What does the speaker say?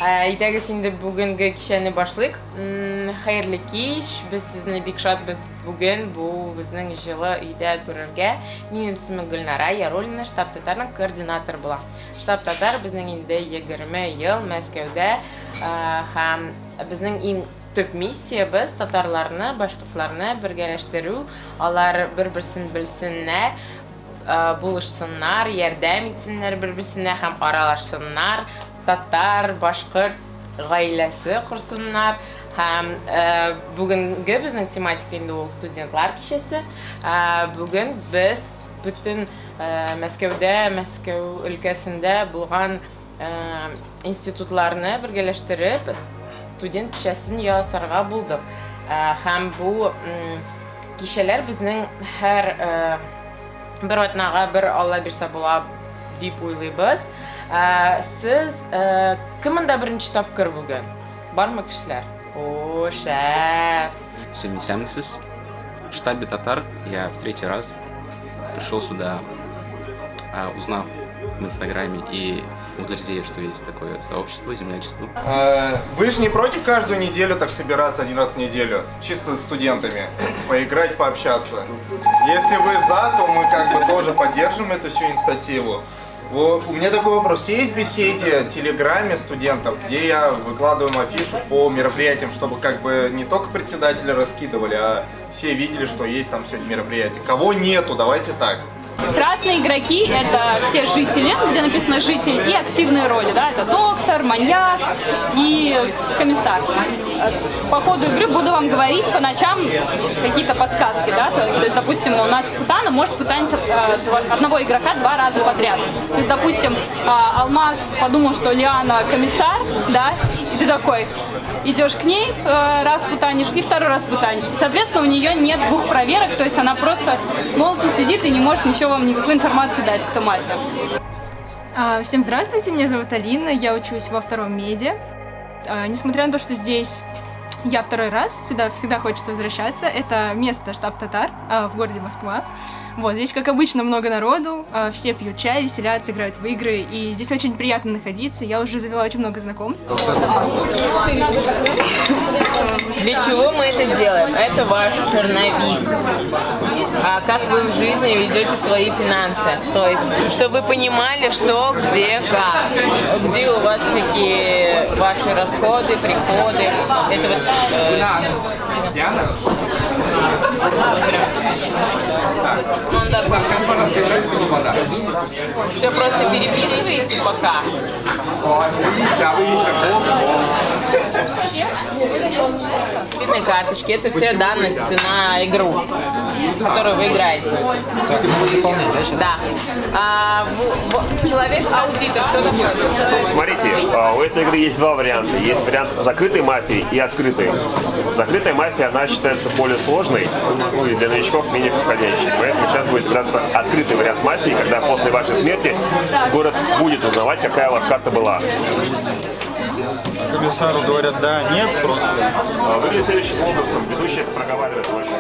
Итегез инде бүгенге кичәне башлыйк. Хәерле кич. Без сезне бик шатбыз бүген бу безнең җылы өйдә күрергә. Минем исемем Гөлнара Яруллина, штаб татарның координатор була. Штаб татар безнең инде 20 ел Мәскәүдә һәм безнең иң төп миссиябыз татарларны, башкортларны бергәләштерү, алар бер-берсен белсеннәр, булышсыннар, ярдәм итсеннәр бер-берсенә һәм аралашсыннар. Татар, башкорт гаиләсе курсыннар һәм бүгенге безнең тематика инде ул студентлар кичәсе. Бүген без бүтән Мәскәүдә, Мәскәү өлкәсендә булган институтларны бергәләштереп студент кичәсен ясарга булдык. Һәм бу кичәләр безнең һәр бер атнага бер Алла бирсә була дип уйлыйбыз. Сез кемендә беренче тапкыр бүген? Бармы кешеләр? О, шәп! Семисямсыз. В штабе татар я в 3-й раз пришел сюда, узнав в Инстаграме и у друзей, что есть такое сообщество, землячество. Вы же не против каждую неделю так собираться один раз в неделю, чисто с студентами, поиграть, пообщаться? Если вы за, то мы как бы тоже поддержим эту всю инициативу. У меня такой вопрос. Есть в беседе, в Телеграме студентов, где я выкладываю афишу по мероприятиям, чтобы как бы не только председатели раскидывали, а все видели, что есть там сегодня мероприятие. Кого нету, давайте так. Красные игроки — это все жители, где написано «житель», и активные роли, да, это доктор, маньяк и комиссар. По ходу игры буду вам говорить по ночам какие-то подсказки, да, то есть, допустим, у нас путана может путанить одного игрока 2 раза подряд. То есть, допустим, Алмаз подумал, что Лиана комиссар, да, и ты такой идешь к ней, раз путанишь и второй раз путанишь. И, соответственно, у нее нет 2 проверок, то есть она просто молча сидит и не может ничего вам никакой информации дать, кто мастер. Всем здравствуйте, меня зовут Алина, я учусь во 2-м меде. Несмотря на то, что здесь я 2-й раз, сюда всегда хочется возвращаться. Это место штаб татар в городе Москва. Вот, здесь, как обычно, много народу, все пьют чай, веселятся, играют в игры, и здесь очень приятно находиться. Я уже завела очень много знакомств. Для чего мы это делаем? Это ваш черновик. Как вы в жизни ведете свои финансы. То есть, чтобы вы понимали, что, где, как. Где у вас всякие ваши расходы, приходы. Это вот... Все просто переписываете пока. Кредитные карточки — это все данности на игру, которую вы играете. Да. Человек-аудитор, что такое? Смотрите, у этой игры есть 2 варианта. Есть вариант закрытой мафии и открытой. Закрытая мафия, она считается более сложной, ну и для новичков менее подходящей. Поэтому сейчас будет играться открытый вариант мафии, когда после вашей смерти город будет узнавать, какая у вас карта была. Комиссару говорят да, нет, просто. Выглядит следующим образом. Ведущий проговаривает очень.